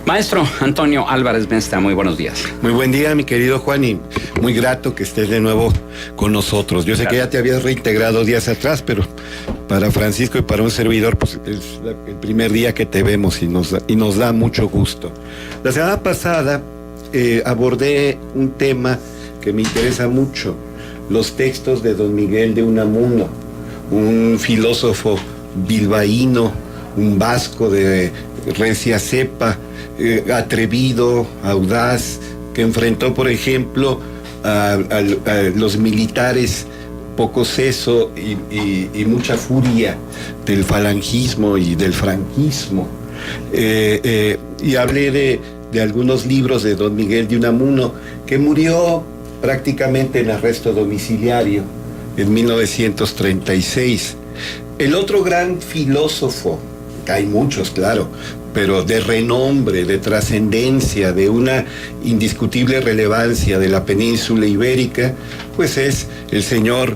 Maestro Antonio Álvarez Mestre, muy buenos días. Muy buen día, mi querido Juan, y muy grato que estés de nuevo con nosotros. Yo sé que ya te habías reintegrado días atrás, pero para Francisco y para un servidor, pues es el primer día que te vemos y nos da mucho gusto. La semana pasada abordé un tema que me interesa mucho, los textos de don Miguel de Unamuno, un filósofo bilbaíno, un vasco de recia cepa, atrevido, audaz, que enfrentó, por ejemplo, a los militares poco seso y mucha furia del falangismo y del franquismo. Y hablé de algunos libros de don Miguel de Unamuno, que murió prácticamente en arresto domiciliario en 1936. El otro gran filósofo, hay muchos, claro, pero de renombre, de trascendencia, de una indiscutible relevancia de la península ibérica, pues es el señor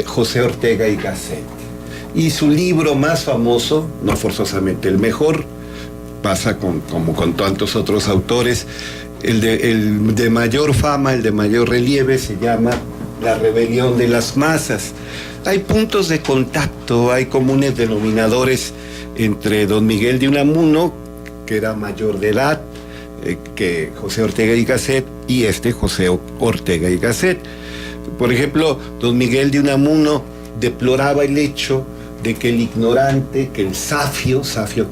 José Ortega y Gasset. Y su libro más famoso, no forzosamente el mejor, pasa como con tantos otros autores, el de mayor fama, el de mayor relieve, se llama La rebelión de las masas. Hay puntos de contacto, hay comunes denominadores entre don Miguel de Unamuno, que era mayor de edad que José Ortega y Gasset, y José Ortega y Gasset. Por ejemplo, don Miguel de Unamuno deploraba el hecho de que el ignorante, que el safio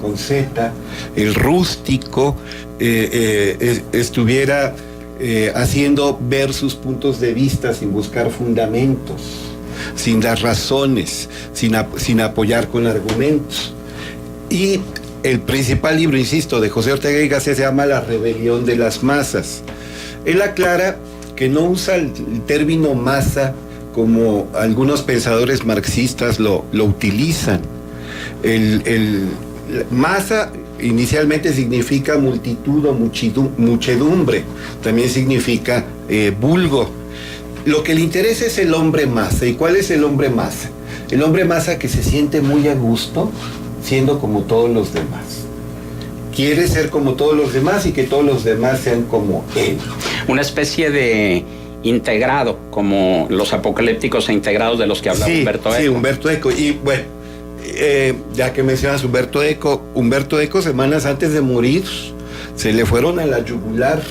con Z, el rústico, estuviera haciendo ver sus puntos de vista sin buscar fundamentos, sin dar razones, sin apoyar con argumentos. Y el principal libro, insisto, de José Ortega y Gasset se llama La rebelión de las masas. Él aclara que no usa el término masa como algunos pensadores marxistas lo utilizan. Masa inicialmente significa multitud o muchedumbre, también significa vulgo. Lo que le interesa es el hombre masa. ¿Y cuál es el hombre masa? El hombre masa que se siente muy a gusto siendo como todos los demás. Quiere ser como todos los demás y que todos los demás sean como él. Una especie de integrado, como los apocalípticos e integrados de los que hablaba Humberto Eco. Sí, Humberto Eco. Y bueno, ya que mencionas Humberto Eco, semanas antes de morir, se le fueron a la yugular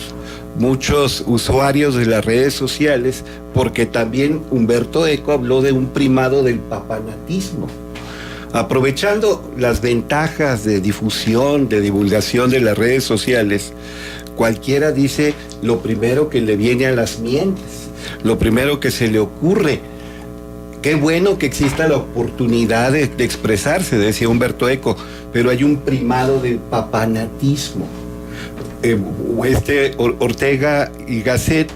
muchos usuarios de las redes sociales, porque también Humberto Eco habló de un primado del papanatismo. Aprovechando las ventajas de difusión, de divulgación de las redes sociales, cualquiera dice lo primero que le viene a las mientes, lo primero que se le ocurre. Qué bueno que exista la oportunidad de expresarse, decía Humberto Eco, pero hay un primado del papanatismo. Ortega y Gasset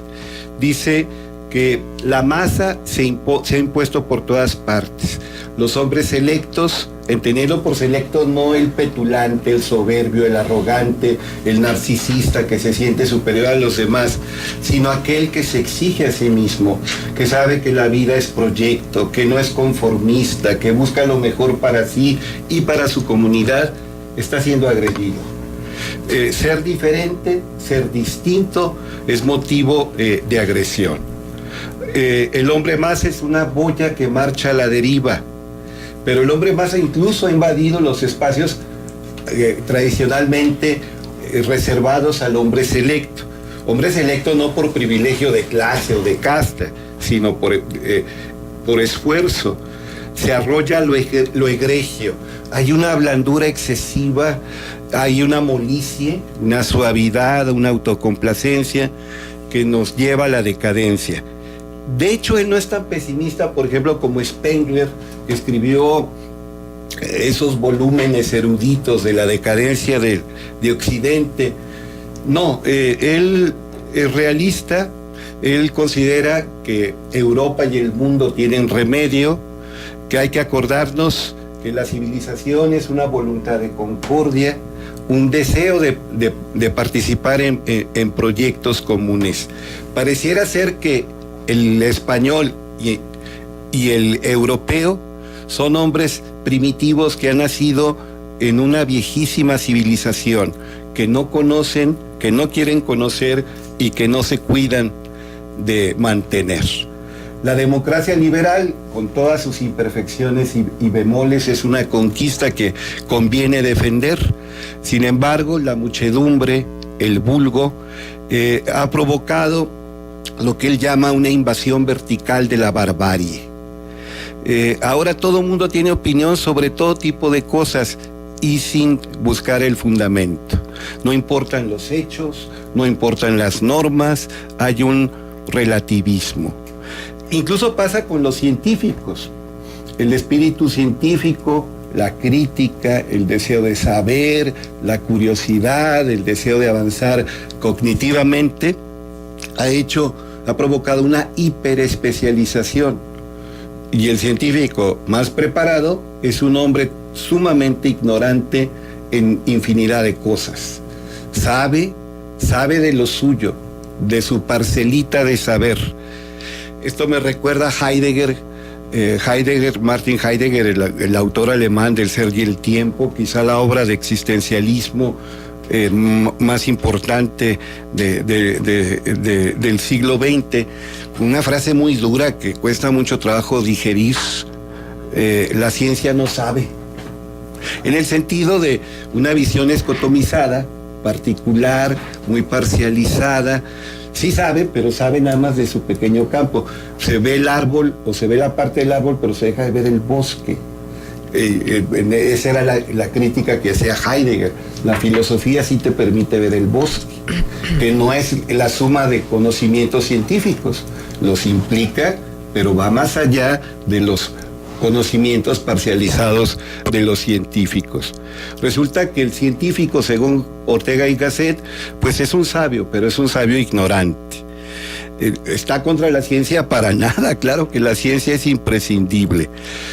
dice que la masa se ha impuesto por todas partes. Los hombres selectos, entendiendo por selecto no el petulante, el soberbio, el arrogante, el narcisista que se siente superior a los demás, sino aquel que se exige a sí mismo, que sabe que la vida es proyecto, que no es conformista, que busca lo mejor para sí y para su comunidad, está siendo agredido. Ser diferente, ser distinto, es motivo de agresión. El hombre masa es una boya que marcha a la deriva, pero el hombre masa incluso ha invadido los espacios tradicionalmente reservados al hombre selecto. Hombre selecto no por privilegio de clase o de casta, sino por esfuerzo. Se arrolla lo egregio. Hay una blandura excesiva, hay una molicie, una suavidad, una autocomplacencia que nos lleva a la decadencia. De hecho, él no es tan pesimista, por ejemplo, como Spengler, que escribió esos volúmenes eruditos de la decadencia de Occidente. No, él es realista, él considera que Europa y el mundo tienen remedio, que hay que acordarnos que la civilización es una voluntad de concordia, un deseo de participar en proyectos comunes. Pareciera ser que el español y el europeo son hombres primitivos que han nacido en una viejísima civilización que no conocen, que no quieren conocer y que no se cuidan de mantener. La democracia liberal, con todas sus imperfecciones y bemoles, es una conquista que conviene defender. Sin embargo, la muchedumbre, el vulgo, ha provocado lo que él llama una invasión vertical de la barbarie. Ahora todo el mundo tiene opinión sobre todo tipo de cosas y sin buscar el fundamento. No importan los hechos, no importan las normas, hay un relativismo. Incluso pasa con los científicos. El espíritu científico, la crítica, el deseo de saber, la curiosidad, el deseo de avanzar cognitivamente, ha provocado una hiperespecialización. Y el científico más preparado es un hombre sumamente ignorante en infinidad de cosas. Sabe de lo suyo, de su parcelita de saber. Esto me recuerda a Heidegger, Martin Heidegger, el autor alemán del Ser y el Tiempo, quizá la obra de existencialismo más importante del siglo XX. Una frase muy dura que cuesta mucho trabajo digerir: la ciencia no sabe. En el sentido de una visión escotomizada, particular, muy parcializada. Sí sabe, pero sabe nada más de su pequeño campo. Se ve el árbol o se ve la parte del árbol, pero se deja de ver el bosque. Esa era la crítica que hacía Heidegger. La filosofía sí te permite ver el bosque, que no es la suma de conocimientos científicos. Los implica, pero va más allá de los conocimientos parcializados de los científicos. Resulta que el científico, según Ortega y Gasset, pues es un sabio, pero es un sabio ignorante. ¿Está contra la ciencia? Para nada, claro que la ciencia es imprescindible.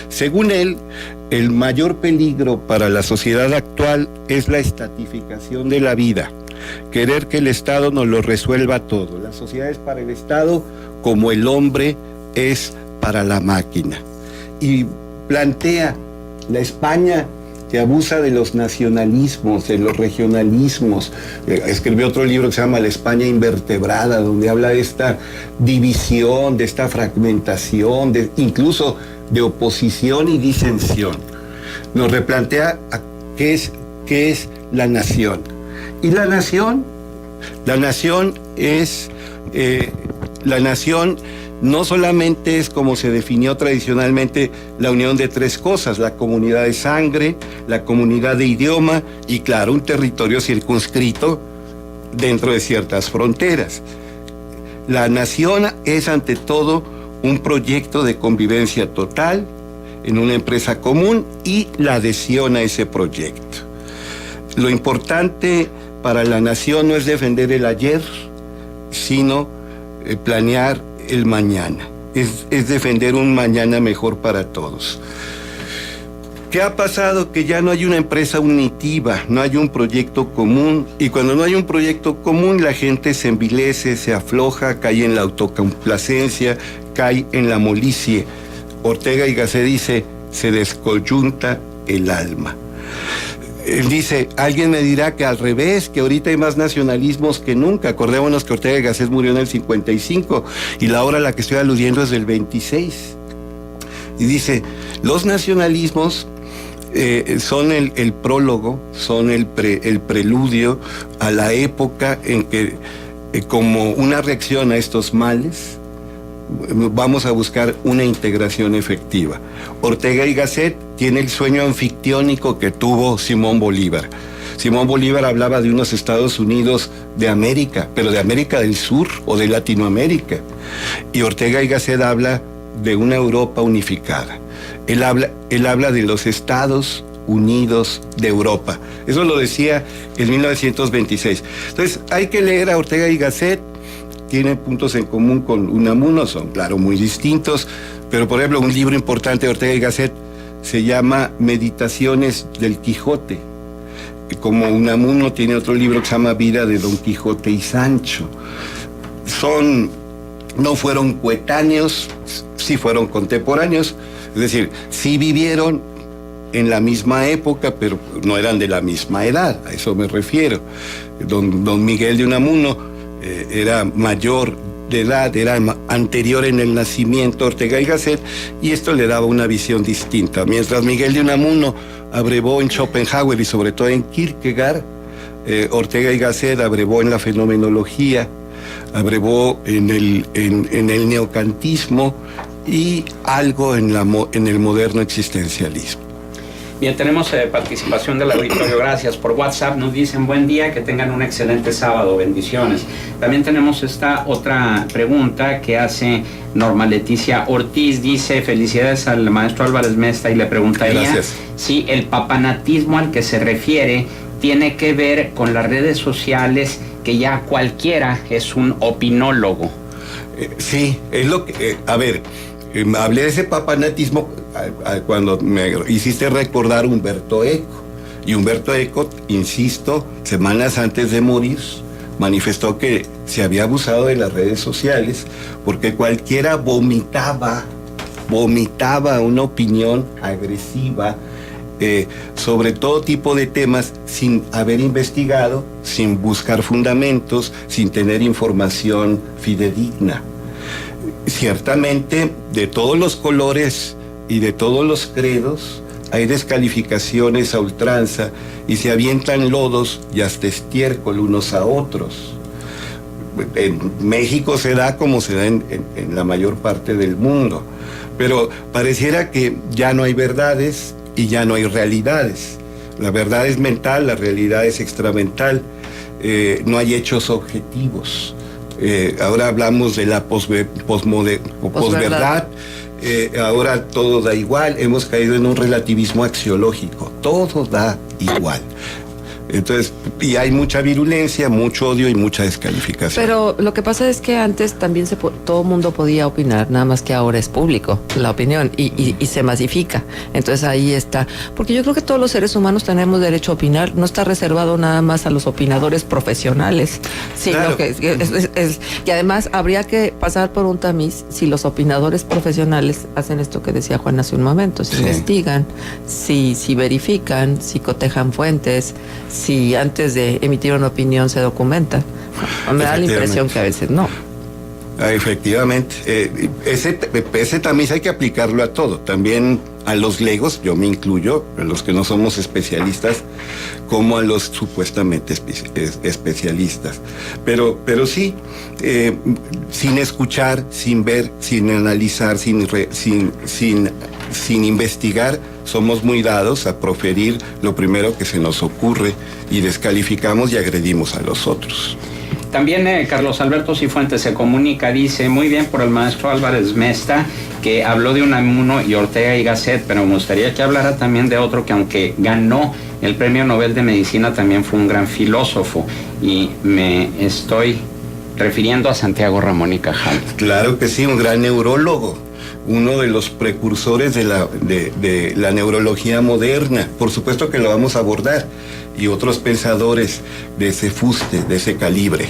Según él, el mayor peligro para la sociedad actual es la estatificación de la vida. Querer que el Estado nos lo resuelva todo. La sociedad es para el Estado como el hombre es para la máquina. Y plantea la España que abusa de los nacionalismos, de los regionalismos. Escribió otro libro que se llama La España invertebrada, donde habla de esta división, de esta fragmentación, incluso de oposición y disensión. Nos replantea qué es la nación. Y la nación no solamente es, como se definió tradicionalmente, la unión de tres cosas: la comunidad de sangre, la comunidad de idioma y, claro, un territorio circunscrito dentro de ciertas fronteras. La nación es, ante todo, un proyecto de convivencia total en una empresa común y la adhesión a ese proyecto. Lo importante para la nación no es defender el ayer, sino planear el mañana, es defender un mañana mejor para todos. ¿Qué ha pasado? Que ya no hay una empresa unitiva, no hay un proyecto común, y cuando no hay un proyecto común la gente se envilece, se afloja, cae en la autocomplacencia, cae en la molicie. Ortega y Gasset dice: se descoyunta el alma. Él dice: alguien me dirá que al revés, que ahorita hay más nacionalismos que nunca. Acordémonos que Ortega y Gasset murió en el 55 y la obra a la que estoy aludiendo es del 26. Y dice: los nacionalismos son el prólogo, son el preludio a la época en que, como una reacción a estos males, vamos a buscar una integración efectiva. Ortega y Gasset tiene el sueño anfictiónico que tuvo Simón Bolívar. Simón Bolívar hablaba de unos Estados Unidos de América, pero de América del Sur o de Latinoamérica. Y Ortega y Gasset habla de una Europa unificada. Él habla de los Estados Unidos de Europa. Eso lo decía en 1926. Entonces, hay que leer a Ortega y Gasset. Tienen puntos en común con Unamuno, son, claro, muy distintos, pero, por ejemplo, un libro importante de Ortega y Gasset se llama Meditaciones del Quijote. Como Unamuno tiene otro libro que se llama Vida de Don Quijote y Sancho. No fueron coetáneos, sí fueron contemporáneos, es decir, sí vivieron en la misma época, pero no eran de la misma edad, a eso me refiero. Don Miguel de Unamuno era mayor de edad, era anterior en el nacimiento a Ortega y Gasset, y esto le daba una visión distinta. Mientras Miguel de Unamuno abrevó en Schopenhauer y sobre todo en Kierkegaard, Ortega y Gasset abrevó en la fenomenología, abrevó en el neocantismo y algo en el moderno existencialismo. Bien, tenemos participación del auditorio, gracias. Por WhatsApp nos dicen buen día, que tengan un excelente sábado, bendiciones. También tenemos esta otra pregunta que hace Norma Leticia Ortiz, dice felicidades al maestro Álvarez Mesta, y le preguntaría si el papanatismo al que se refiere tiene que ver con las redes sociales, que ya cualquiera es un opinólogo. Sí, es lo que, hablé de ese papanatismo cuando me hiciste recordar Humberto Eco. Y Humberto Eco, insisto, semanas antes de morir, manifestó que se había abusado de las redes sociales porque cualquiera vomitaba una opinión agresiva sobre todo tipo de temas sin haber investigado, sin buscar fundamentos, sin tener información fidedigna. Ciertamente, de todos los colores y de todos los credos, hay descalificaciones a ultranza y se avientan lodos y hasta estiércol unos a otros. En México se da como se da en la mayor parte del mundo, pero pareciera que ya no hay verdades y ya no hay realidades. La verdad es mental, la realidad es extramental, no hay hechos objetivos. Ahora hablamos de la posverdad. Ahora todo da igual, hemos caído en un relativismo axiológico, todo da igual. Entonces, y hay mucha virulencia, mucho odio y mucha descalificación. Pero lo que pasa es que antes también todo el mundo podía opinar, nada más que ahora es público la opinión y se masifica. Entonces ahí está. Porque yo creo que todos los seres humanos tenemos derecho a opinar, no está reservado nada más a los opinadores profesionales, sino claro. Y además habría que pasar por un tamiz si los opinadores profesionales hacen esto que decía Juan hace un momento, si investigan, si verifican, si cotejan fuentes, si antes de emitir una opinión se documenta. Me da la impresión que a veces no. Efectivamente. Ese tamiz hay que aplicarlo a todo. También a los legos, yo me incluyo, a los que no somos especialistas, como a los supuestamente especialistas. Pero sí, sin escuchar, sin ver, sin analizar, sin investigar, somos muy dados a proferir lo primero que se nos ocurre y descalificamos y agredimos a los otros. También Carlos Alberto Cifuentes se comunica, dice, muy bien por el maestro Álvarez Mesta, que habló de Unamuno y Ortega y Gasset, pero me gustaría que hablara también de otro que, aunque ganó el Premio Nobel de Medicina, también fue un gran filósofo, y me estoy refiriendo a Santiago Ramón y Cajal. Claro que sí, un gran neurólogo, uno de los precursores de la neurología moderna. Por supuesto que lo vamos a abordar, y otros pensadores de ese fuste, de ese calibre.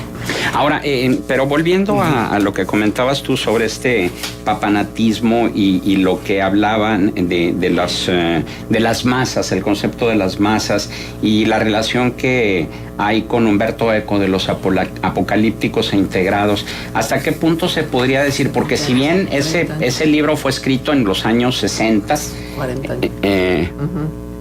Ahora, pero volviendo a lo que comentabas tú sobre este papanatismo y lo que hablaban de las masas, el concepto de las masas y la relación que hay con Humberto Eco de los apocalípticos e integrados, ¿hasta qué punto se podría decir? Porque si bien ese libro fue escrito en los años 60, 40 años.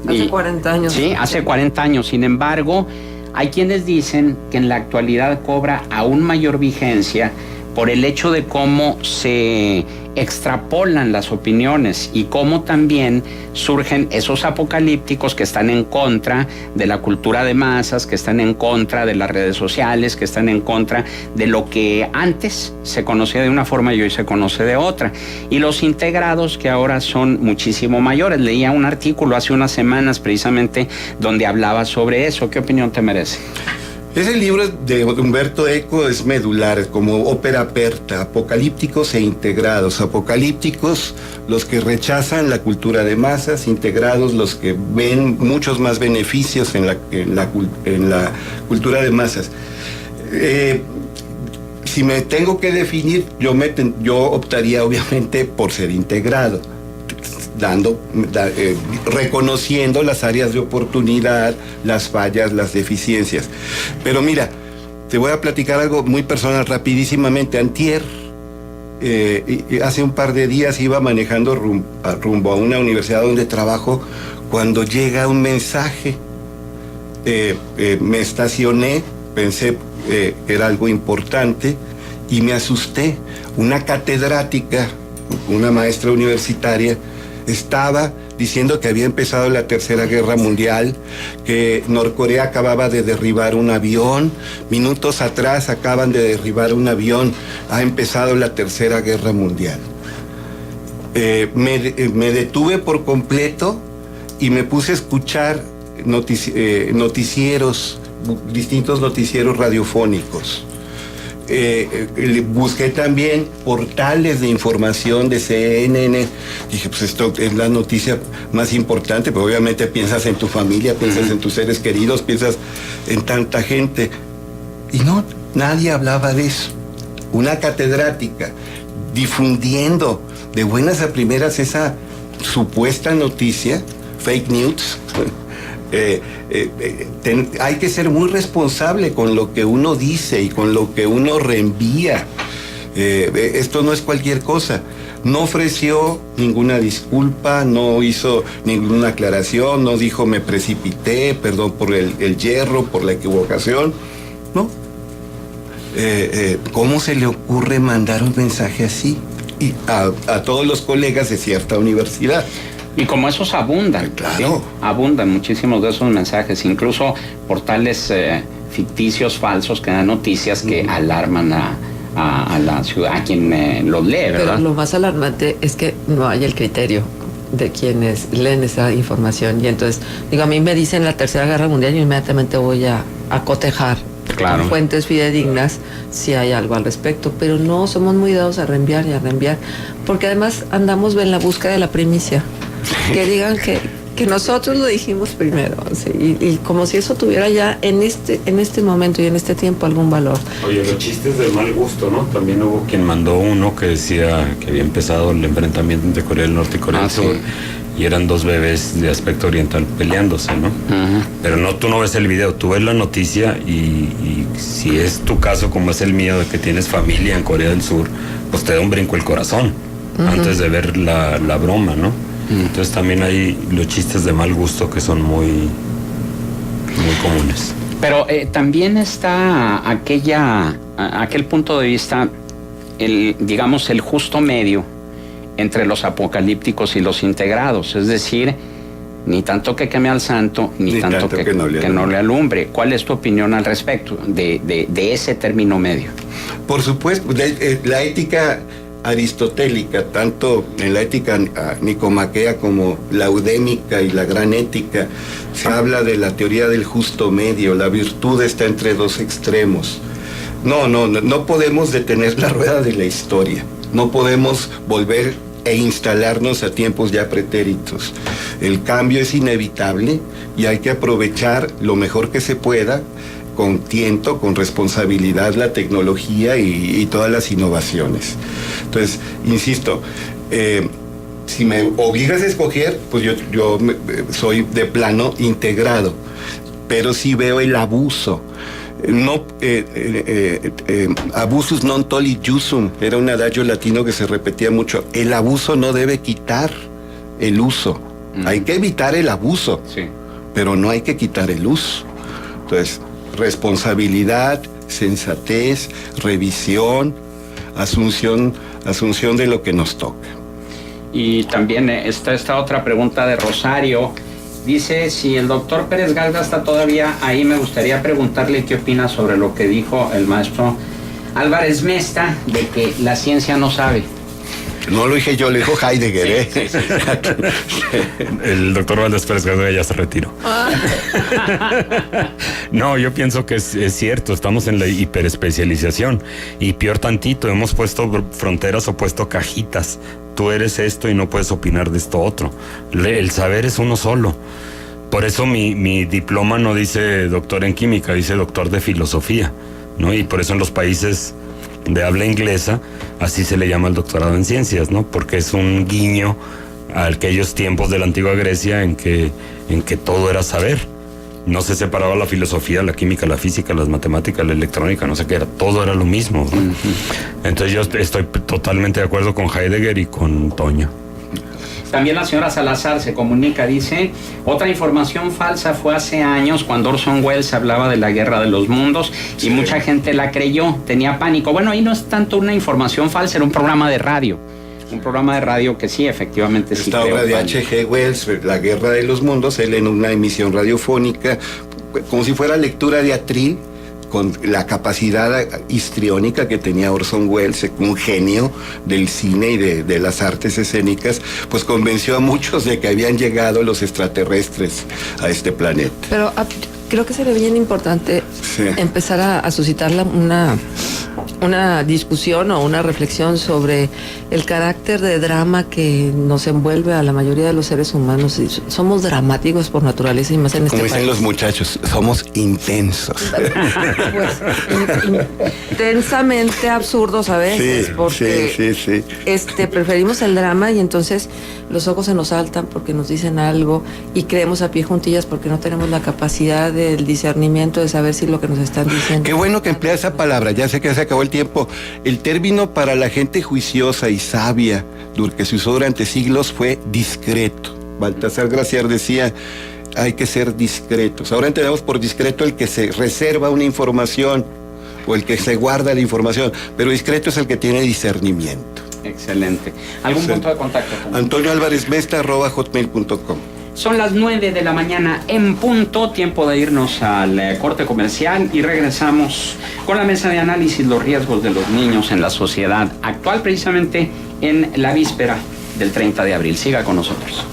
Hace 40 años. Sí, hace 40 años. Sin embargo, hay quienes dicen que en la actualidad cobra aún mayor vigencia por el hecho de cómo se extrapolan las opiniones y cómo también surgen esos apocalípticos que están en contra de la cultura de masas, que están en contra de las redes sociales, que están en contra de lo que antes se conocía de una forma y hoy se conoce de otra. Y los integrados, que ahora son muchísimo mayores. Leía un artículo hace unas semanas precisamente donde hablaba sobre eso. ¿Qué opinión te merece? Ese libro de Humberto Eco es medular, como ópera aperta, apocalípticos e integrados. Apocalípticos los que rechazan la cultura de masas, integrados los que ven muchos más beneficios en la cultura de masas. Si me tengo que definir, yo optaría obviamente por ser integrado. reconociendo las áreas de oportunidad, las fallas, las deficiencias. Pero mira, te voy a platicar algo muy personal rapidísimamente. Antier, hace un par de días iba manejando rumbo a una universidad donde trabajo, cuando llega un mensaje. Me estacioné, pensé que era algo importante y me asusté. Una catedrática, una maestra universitaria, estaba diciendo que había empezado la Tercera Guerra Mundial, que Norcorea acababa de derribar un avión, minutos atrás acaban de derribar un avión, ha empezado la Tercera Guerra Mundial. Me detuve por completo y me puse a escuchar noticieros, distintos noticieros radiofónicos. Busqué también portales de información de CNN. Dije, pues esto es la noticia más importante, pero obviamente piensas en tu familia, piensas en tus seres queridos, piensas en tanta gente. Y no, nadie hablaba de eso. Una catedrática difundiendo de buenas a primeras esa supuesta noticia, fake news. Hay que ser muy responsable con lo que uno dice y con lo que uno reenvía. Esto no es cualquier cosa. No ofreció ninguna disculpa, no hizo ninguna aclaración, no dijo me precipité, perdón por el yerro, por la equivocación. No. ¿Cómo se le ocurre mandar un mensaje así? Y a todos los colegas de cierta universidad. Y como esos abundan, claro. ¿sí? Abundan muchísimos de esos mensajes, incluso portales ficticios, falsos, que dan noticias que alarman a la ciudad, a quien los lee, ¿verdad? Pero lo más alarmante es que no hay el criterio de quienes leen esa información. Y entonces, digo, a mí me dicen la Tercera Guerra Mundial y inmediatamente voy a cotejar con fuentes fidedignas si hay algo al respecto, pero no, somos muy dados a reenviar y a reenviar, porque además andamos en la búsqueda de la primicia. Que digan que nosotros lo dijimos primero, ¿sí? y como si eso tuviera ya en este momento y en este tiempo algún valor. Oye, los chistes de mal gusto, ¿no? También hubo quien mandó uno que decía que había empezado el enfrentamiento entre Corea del Norte y Corea del Sur, y eran dos bebés de aspecto oriental peleándose, ¿no? Pero no, tú no ves el video, tú ves la noticia y si es tu caso, como es el mío, de que tienes familia en Corea del Sur, pues te da un brinco el corazón antes de ver la broma, ¿no? Entonces también hay los chistes de mal gusto que son muy comunes. Pero también está aquel punto de vista, digamos, el justo medio entre los apocalípticos y los integrados, es decir, ni tanto que queme al santo, ni tanto que no le alumbre. ¿Cuál es tu opinión al respecto de ese término medio? Por supuesto, la ética aristotélica, tanto en la ética nicomaquea como la eudémica y la gran ética, se habla de la teoría del justo medio. La virtud está entre dos extremos. No podemos detener la rueda de la historia, no podemos volver e instalarnos a tiempos ya pretéritos. El cambio es inevitable y hay que aprovechar lo mejor que se pueda, con tiento, con responsabilidad, la tecnología y todas las innovaciones. Entonces, insisto, si me obligas a escoger, pues yo soy de plano integrado, pero sí veo el abuso. Abusus non tollit iusum, era un adagio latino que se repetía mucho. El abuso no debe quitar el uso. Hay que evitar el abuso, pero no hay que quitar el uso. Entonces, responsabilidad, sensatez, revisión, asunción de lo que nos toca. Y también está esta otra pregunta de Rosario. Dice, si el doctor Pérez Galda está todavía ahí, me gustaría preguntarle qué opina sobre lo que dijo el maestro Álvarez Mesta, de que la ciencia no sabe. No lo dije yo, lo dijo Heidegger, sí. El doctor Valdés Pérez Galda ya se retiró. No, yo pienso que es cierto, estamos en la hiperespecialización y peor tantito, hemos puesto fronteras o puesto cajitas. Tú eres esto y no puedes opinar de esto otro. El saber es uno solo. Por eso mi diploma no dice doctor en química, dice doctor de filosofía, ¿no? Y por eso en los países de habla inglesa así se le llama el doctorado en ciencias, ¿no? Porque es un guiño a aquellos tiempos de la antigua Grecia en que todo era saber. No se separaba la filosofía, la química, la física, las matemáticas, la electrónica, no sé qué era, todo era lo mismo, ¿no? Entonces yo estoy totalmente de acuerdo con Heidegger y con Toño. También la señora Salazar se comunica, dice, otra información falsa fue hace años cuando Orson Welles hablaba de la guerra de los mundos y mucha gente la creyó, tenía pánico. Bueno, ahí no es tanto una información falsa, era un programa de radio. Un programa de radio que sí, efectivamente sí. Esta obra de H.G. Wells, La Guerra de los Mundos, él en una emisión radiofónica, como si fuera lectura de atril, con la capacidad histriónica que tenía Orson Welles, un genio del cine y de las artes escénicas, pues convenció a muchos de que habían llegado los extraterrestres a este planeta. Pero creo que sería bien importante empezar a suscitar una discusión o una reflexión sobre el carácter de drama que nos envuelve a la mayoría de los seres humanos. Somos dramáticos por naturaleza y más en este país. Como dicen los muchachos, somos intensos. Pues, intensamente absurdos a veces, porque preferimos el drama y entonces los ojos se nos saltan porque nos dicen algo y creemos a pie juntillas porque no tenemos la capacidad del discernimiento de saber si lo que nos están diciendo. Qué bueno que emplea esa palabra, ya sé que se acabó el tiempo. El término para la gente juiciosa y sabia que se usó durante siglos fue discreto. Baltasar Gracián decía, hay que ser discretos. Ahora entendemos por discreto el que se reserva una información o el que se guarda la información, pero discreto es el que tiene discernimiento. Excelente. ¿Algún punto de contacto? AntonioAlvarezMesta@hotmail.com. Son las 9 de la mañana en punto, tiempo de irnos al corte comercial y regresamos con la mesa de análisis, los riesgos de los niños en la sociedad actual, precisamente en la víspera del 30 de abril. Siga con nosotros.